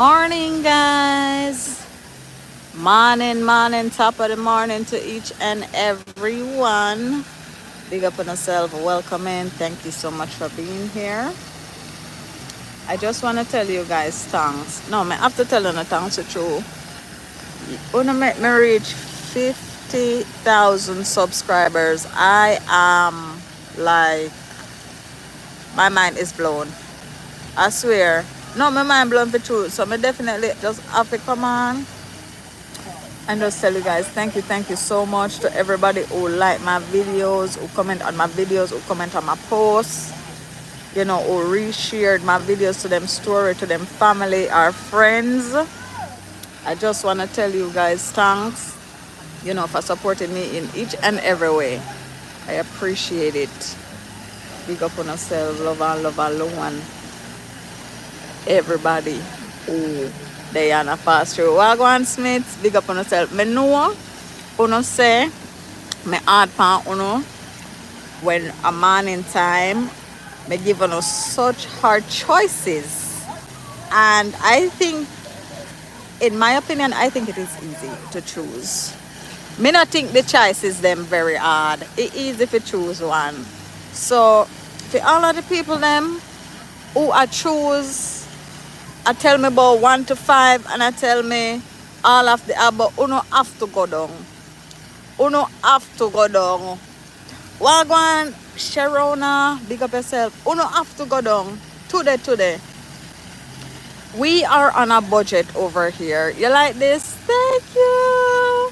Morning, guys. Morning, top of the morning to each and everyone. Big up on yourself. Welcome in. Thank you so much for being here. I just want to tell you guys thanks. No, I have to tell you no thanks to you. Wanna make me reach 50,000 subscribers. I am like, my mind is blown. I swear. No, my mind blown for truth. So I definitely just have to come on and just tell you guys thank you so much to everybody who like my videos, who comment on my videos, who comment on my posts, who reshared my videos to them story, to them family, our friends. I just want to tell you guys thanks, for supporting me in each and every way. I appreciate it. Big up on yourself, love and everybody who they are pass through. Wagwan Smith, big up on yourself. Me know, uno say, me hard pan uno, when a man in time, me give uno such hard choices. And I think, in my opinion, I think it is easy to choose. Me not think the choice is them very hard. It's easy to choose one. So, for all of the people them who I choose, I tell me about 1 to 5 and I tell me all of the above. Uno have to go down. Uno have to go down. Wagwan, Sharona, big up yourself. Uno have to go down. Today. We are on a budget over here. You like this? Thank you.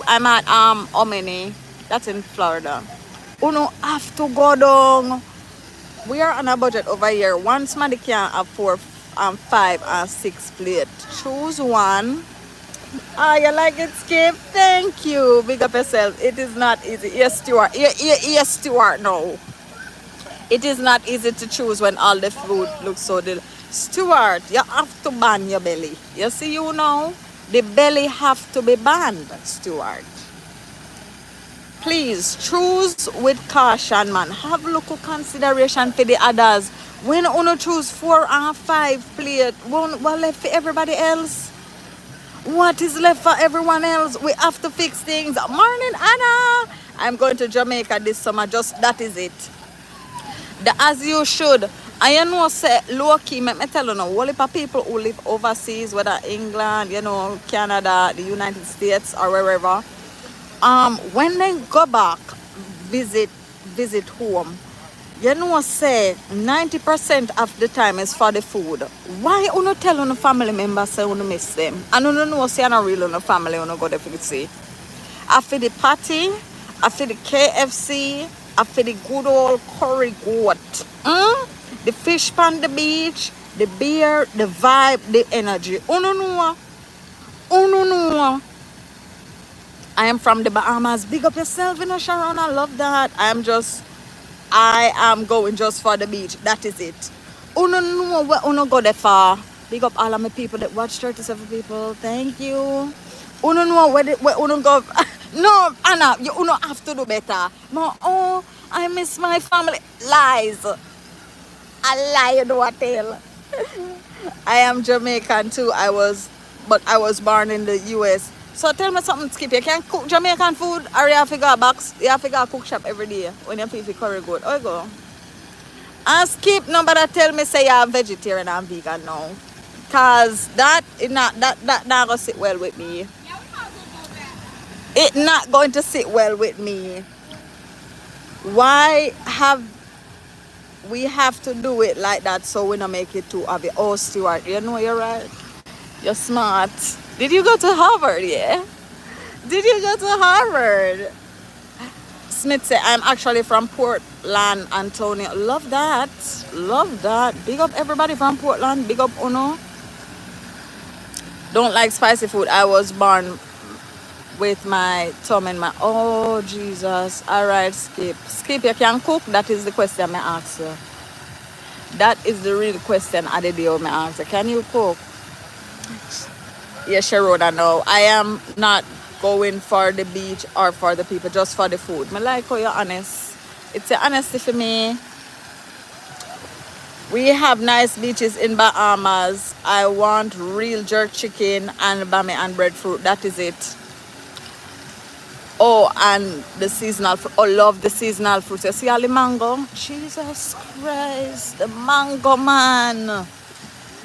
I'm at OMNI. That's in Florida. Uno have to go down. We are on a budget over here. One somebody can have 4, 5, and 6 plate. Choose one. You like it, Skip? Thank you. Big up yourself. It is not easy. Yes, Stuart. Yes, Stuart. No. It is not easy to choose when all the food looks so delicious. Stuart, you have to ban your belly. You see, the belly have to be banned, Stuart. Please choose with caution, man. Have local consideration for the others. When you choose 4 and 5 plate, what left for everybody else? What is left for everyone else? We have to fix things. Morning, Anna. I'm going to Jamaica this summer. Just that is it. As you should. I know say low key, let me tell you now, all the people who live overseas, whether England, Canada, the United States, or wherever. When they go back, visit home, say 90% of the time is for the food. Why you not tell on the family members say you miss them? And you know say not really on the family you go there for the see. After the party, after the KFC, after the good old curry goat, the fish on the beach, the beer, the vibe, the energy. Uno know. I am from the Bahamas. Big up yourself, Sharon. I love that. I am going just for the beach. That is it. Uno know where uno go there for. Big up all of my people that watch 37 people. Thank you. Uno know where uno go. No, Anna, you uno have to do better. No, I miss my family. Lies. A lie you do a tell. I am Jamaican too. I was born in the US. So tell me something, Skip. You can cook Jamaican food or you have to go box, you have to go cook shop every day when you feel curry good. Oh, go. And Skip, nobody tell me say you're vegetarian and vegan now. Cause that not going to sit well with me. It's not going to sit well with me. Why we have to do it like that so we don't make it too obvious? Oh, Stuart, you're right. You're smart. Did you go to Harvard? Yeah. Did you go to Harvard? Smith said, I'm actually from Portland, Antonio. Love that. Big up everybody from Portland. Big up Uno. Don't like spicy food. I was born with my thumb in my... Oh, Jesus. All right, Skip. Skip, you can cook? That is the question I ask you. That is the real question I did I ask you. Can you cook? Yes, Sharona, no. I am not going for the beach or for the people, just for the food. I like how you're honest. It's an honesty for me. We have nice beaches in Bahamas. I want real jerk chicken and bami and breadfruit. That is it. Oh, and the seasonal fruit. Oh, love the seasonal fruits. You see all the mango? Jesus Christ. The mango, man.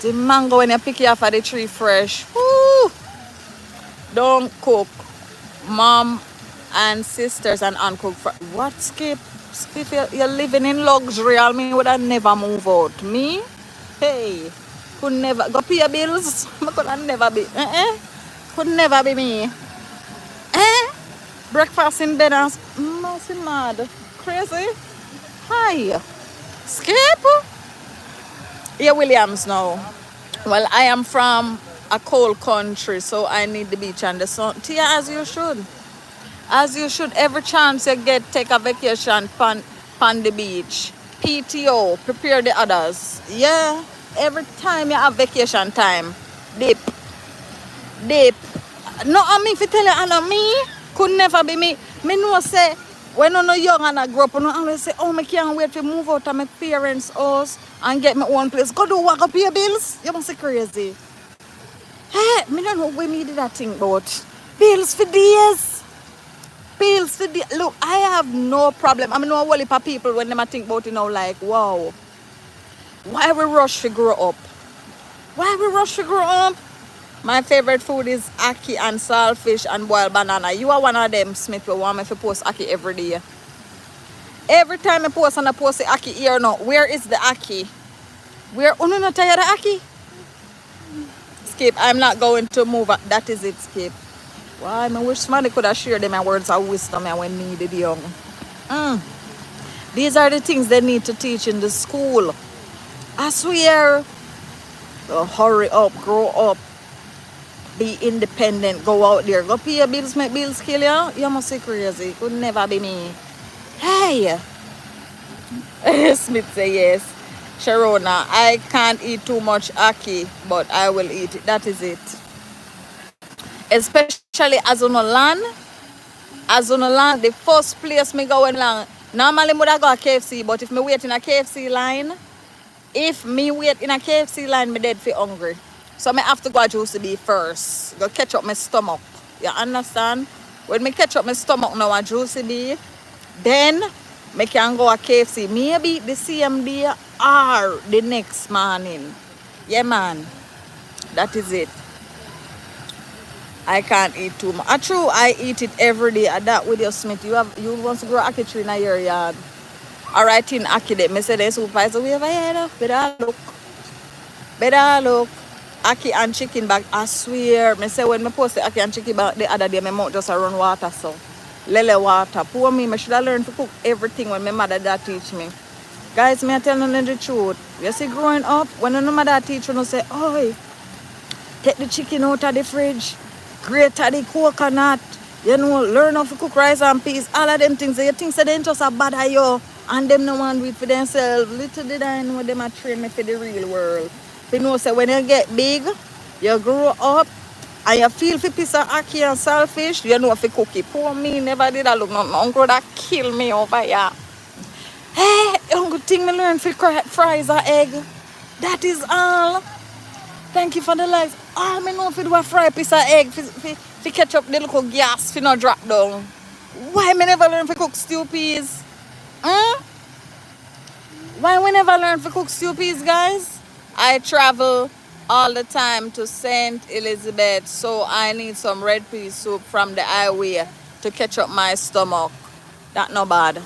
The mango when you pick it off of the tree fresh. Woo! Don't cook. Mom and sisters and uncook. What, Skip? Skip, you're living in luxury. I mean, would I never move out? Me? Hey. Could never. Go pay your bills. Could I never be. Could never be me. Breakfast in bed and nothing mad. Crazy. Hi. Skip. Yeah, Williams now. Well, I am from a cold country, so I need the beach and the sun. Tia, as you should. As you should. Every chance you get, take a vacation on the beach. PTO, prepare the others. Yeah. Every time you have vacation time, dip. Dip. No, I mean, if you tell you, Anna, me, could never be me. Me know say, when I'm young and I grow up, I always say, oh, I can't wait to move out of my parents' house and get my own place. Go do work up your bills. You must be crazy. Hey, me don't know when me did that thing about. Bills for days. Bills for days. Look, I have no problem. I mean, no whole heap of people when they think about it now, like, wow. Why we rush to grow up? Why we rush to grow up? My favorite food is ackee and saltfish and boiled banana. You are one of them, Smith, who want me to post ackee every day. Every time I post and I post the ackee here now, where is the ackee? Where, you not tired of ackee? Skip, I'm not going to move. That is it, Skip. Why, I wish somebody could have shared them my words of wisdom when needed young. These are the things they need to teach in the school. I swear. So hurry up, grow up. Be independent, go out there, go pay your bills, make bills kill you. You must be crazy. Could never be me. Hey, Smith say yes. Sharona, I can't eat too much ackee, but I will eat it. That is it. Especially as on a land, the first place me go along. Normally, I would go to KFC, but if me wait in a KFC line, me dead for hungry. So I have to go to Juicy B first. Go catch up my stomach. You understand? When me catch up my stomach now at Juicy B, then me can go to KFC. Maybe the same day or the next morning. Yeah, man. That is it. I can't eat too much. True, I eat it every day. That with your Smith. You want to grow ackee tree in your yard. Alright, in ackee them. Me say the supervisor we ever heard. Better look. Ackee and chicken bag, I swear. Me say when me post the ackee and chicken bag the other day, my mouth just run water so. Lele water. Poor me should have learned to cook everything when my mother that teach me. Guys, me I tell you the truth. You see growing up, when my mother teach you, say, oh, take the chicken out of the fridge, grate the coconut, you know, learn how to cook rice and peas, all of them things. You think so they just a bad at you and them no want to do it for themselves. Little did I know them a train me for the real world. You know, so when you get big, you grow up, and you feel for piece of ackee and saltfish, you know if you cook it. Poor me, never did I look. No uncle that kill me over here. Hey, uncle thing me learn for fries or egg. That is all. Thank you for the likes. All me know if you do a fry piece of egg, for catch up the little gas, for not drop down. Why me never learn to cook stew peas? Why we never learn to cook stew peas, guys? I travel all the time to St. Elizabeth, so I need some red pea soup from the highway to catch up my stomach. That no bad.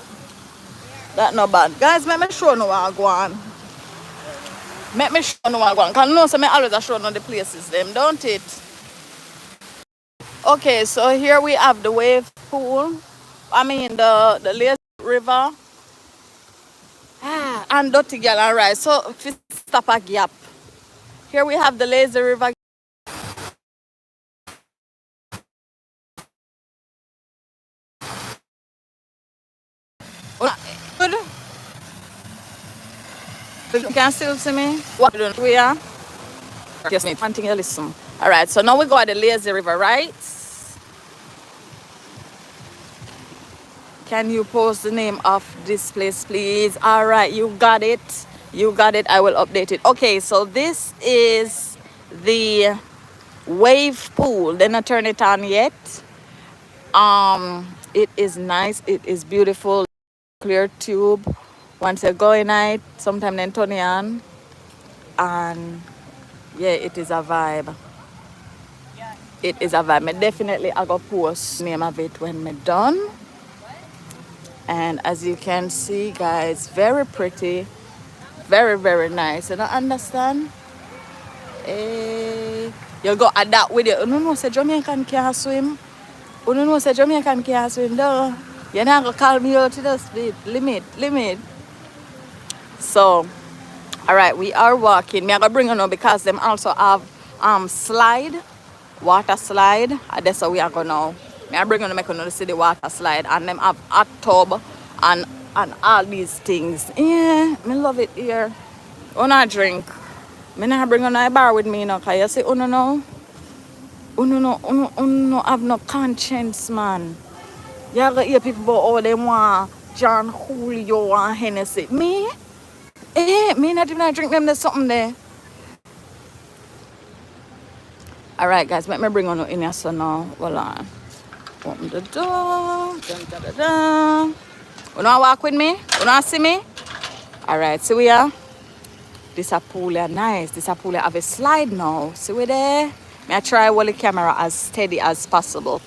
That no bad. Guys, let me show you what I go on. Let me show you what I go on. Because you know, so I always show you the places, them, don't it? Okay, so here we have the wave pool. I mean, the lazy river. And dirty girl and rice. So if you stop a gap. Here we have the lazy river. Good. You can still see me? What we are? Yes, me. One thing you listen. Alright, so now we go at the lazy river, right? Can you post the name of this place, please? Alright, you got it. You got it. I will update it. Okay, so this is the wave pool. Then I turn it on yet. It is nice. It is beautiful. Clear tube. Once you go in it, sometime then turn it on. And yeah, it is a vibe. It is a vibe. Me definitely I go post name of it when me done. And as you can see, guys, very pretty, very very nice. You don't understand? Eh, you go adapt with it. You know, say Jamaican can't swim. You know, say Jamaican can't swim. Though you're not gonna call me out to the speed limit. So, all right, we are walking. Me I gonna bring you now because them also have slide, water slide. And that's how we are going now. Me I bring you to make you see the water slide, and them have hot tub and all these things. Yeah, me love it here. Una drink. Me not bring on a bar with me now, cause you see uno no have no conscience, man. You gotta hear people about all them want John Julio and Hennessy. Me? Me not even drink them, there's something there. Alright guys, let me bring on in here so now. Hold on. Open the door. You wanna walk with me? You wanna see me? Alright, see we are. This a pool is nice. This a pool have a slide now. See we there? May I try hold the camera as steady as possible.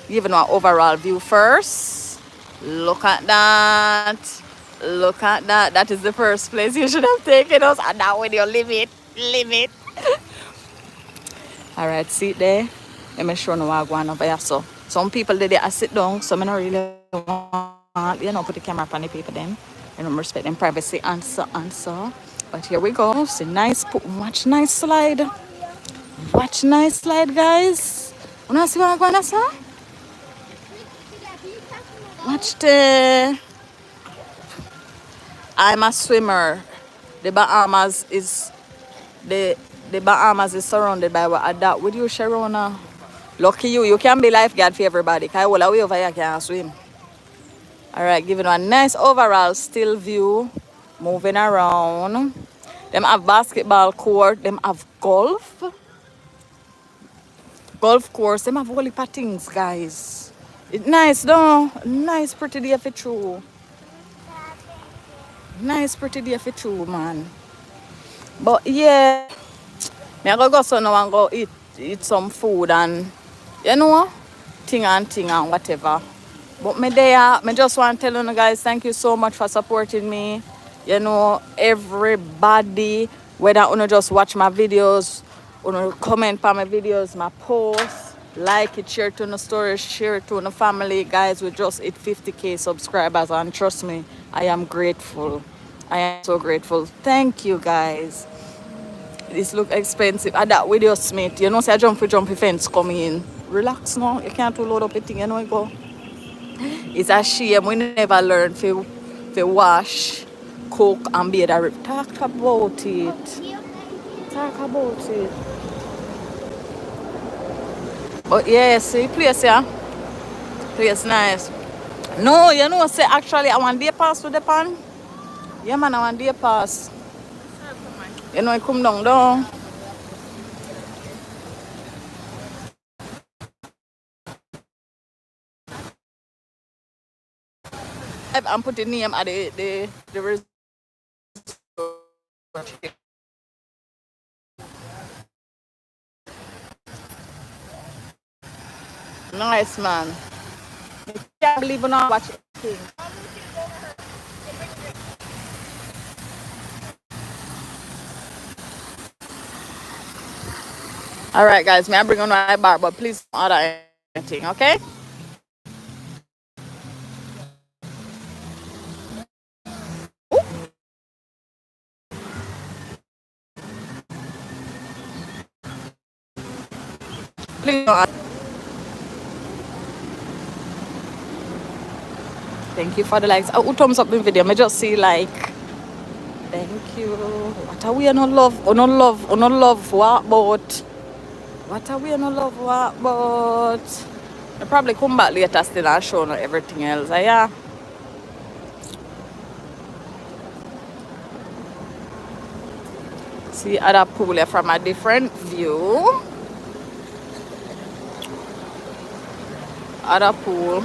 Giving an overall view first. Look at that. Look at that. That is the first place you should have taken us. And now with your limit. Alright, sit there. Let me show you what I go on over here. So some people they sit down, so I don't really want, you know, put the camera up on the people then. I don't respect them privacy and so. But here we go. See nice watch nice slide. Watch nice slide, guys. Wanna see what I'm gonna say? Watch the I'm a swimmer. The Bahamas is surrounded by what that with you, Sharona. Lucky you can be lifeguard for everybody. Cause all the way over here can't swim. Alright, giving you a nice overall still view. Moving around. Them have basketball court. Them have golf course. Them have all the things, guys. It's nice, though. Nice, pretty day for true. Nice, pretty day for true, man. But yeah, me I go so now and go eat some food and you know, thing and whatever. But me there, me just want to tell you guys, thank you so much for supporting me. You know, everybody, whether you just watch my videos, you comment on my videos, my posts, like it, share it to the stories, share it to the family. Guys, we just hit 50k subscribers and trust me, I am grateful. I am so grateful. Thank you, guys. This look expensive. I that with your smith. You know, say I jumpy fence coming in. Relax now. You can't too load up a thing, you know, go. It's a shame we never learn to wash, cook, and be a rip. Talk about it. But yeah, see, place, yeah. Place nice. No, you know, say actually I want day pass with the pan. Yeah, man, I want day pass. You know, I come down. I'm putting name at the resort. Nice, man. I can't believe I'm not watching things. All right, guys, may I bring on my bar, but please don't order anything, okay? Please don't order. Thank you for the likes. Oh, who thumbs up the video? I just see like, thank you. What are we no love? Oh, no love. What about? What are we no love? What about? I'll probably come back later still and show you everything else. Yeah. See other pool here from a different view. Other pool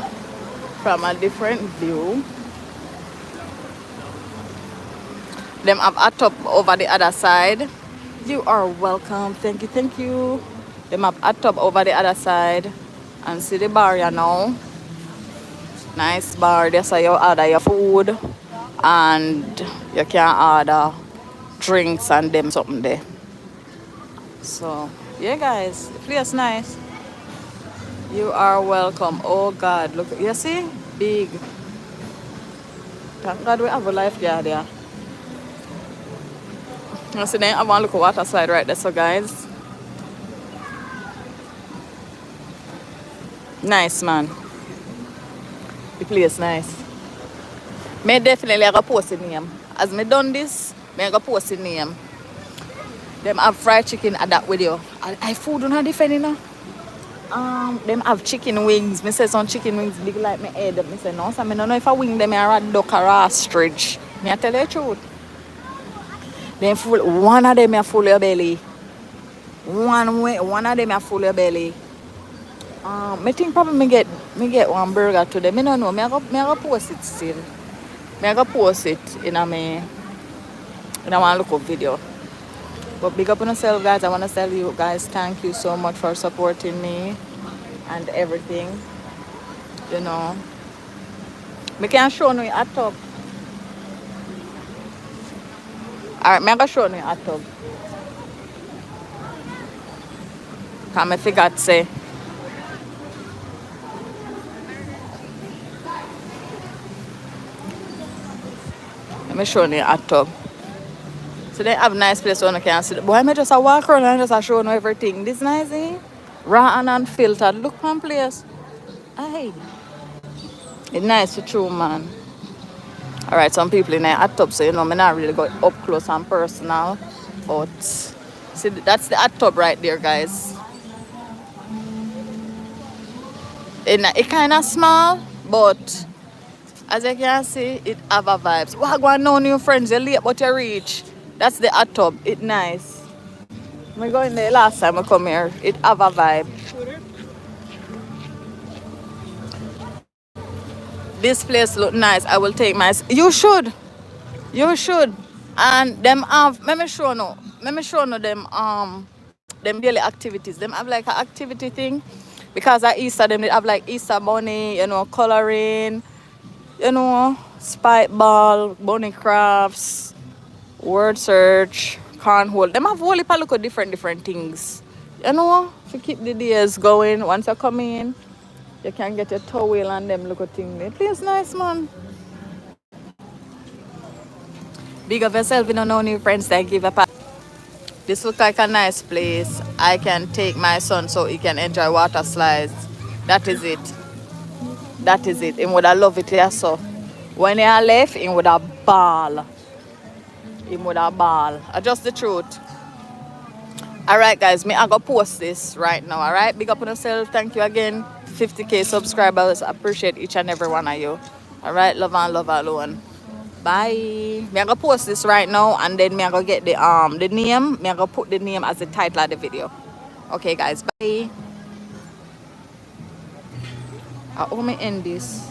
from a different view. Them have a tub over the other side. You are welcome. Thank you, thank you. Them have a tub over the other side. And see the bar here now. Nice bar. That's how you order your food. And you can order drinks and them something there. So yeah guys, the place nice. You are welcome. Oh God, look, you see? Big. Thank God we have a lifeguard there. You see then I want to look at water slide right there, so guys. Nice man. The place nice. Me definitely gonna post the name. As me done this, me gonna post the name. Them have fried chicken at that video. I food on different, you know. Them have chicken wings. Me say some chicken wings big like my head. Me say no, so I don't know if I wing them are a duck or ostrich. Me I tell you the truth. Them full, one of them are full your belly. One of them are full your belly. Me think probably me get one burger today. Me don't know. Me I go post it still. Me I go post it in one look up video. But big up on yourself, guys. I want to tell you guys thank you so much for supporting me and everything. You know. Me can show you a tub. Alright, me gonna show you a tub. Cause me forgot say. Let me show you a tub. So they have nice place where you can see. Boy, I just walk around and just show you everything. This nice, eh? Raw and unfiltered. Look one place. Hey. It's nice to chew, man. Alright, some people in there hot tub, so you know, me not really go up close and personal. But see, that's the hot tub right there, guys. It kind of small, but as you can see, it have a vibes. What going on, new friends? You're late, but you reach. That's the hot tub. It's nice. I go in there last time I come here. It have a vibe. This place look nice. I will take my. You should. You should. And them have. Let me show you them daily activities. Them have like an activity thing. Because at Easter, them they have like Easter bunny, you know, coloring, you know, spike ball, bunny crafts, word search, cornhole. Them have whole heap of look at different things. You know, to keep the days going. Once you come in, you can get your towel and them look at things. The place nice, man. Big of yourself, you don't know new friends that give a pass. This looks like a nice place. I can take my son so he can enjoy water slides. That is it. That is it. He would have loved it here, so. When he left, he would have ball. He would have ball. Just the truth. Alright guys, I go post this right now. Alright, big up on yourself. Thank you again. 50k subscribers. I appreciate each and every one of you. Alright, love and love alone. Bye. I go post this right now and then I go get the name. I go put the name as the title of the video. Okay guys, bye. I want me end this.